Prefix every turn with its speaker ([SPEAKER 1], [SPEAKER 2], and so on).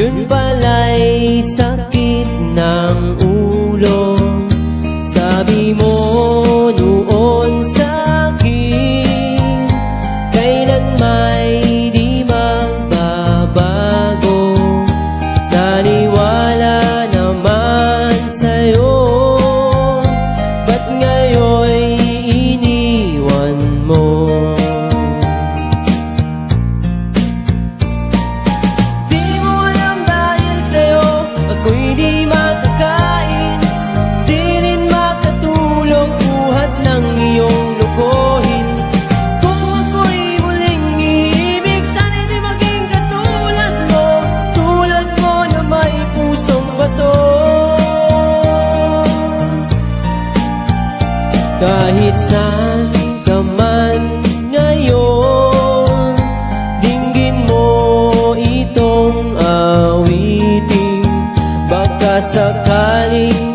[SPEAKER 1] Yun pala'y sakit ng ulo. Sabi mo noon sa'kin, kailan may di magbabago. Naniwala naman sa'yo, ba't ngayon'y iniwan mo? Di mo alam dahil sa'yo ako'y di makakain, di rin makatulog buhat ng iyong lokohin. Kung ako'y muling iibig, sana'y di maging katulad mo, tulad mo na may pusong bato. Kahit saan ka man ngayon, dinggin mo itong awitin, baka sakaling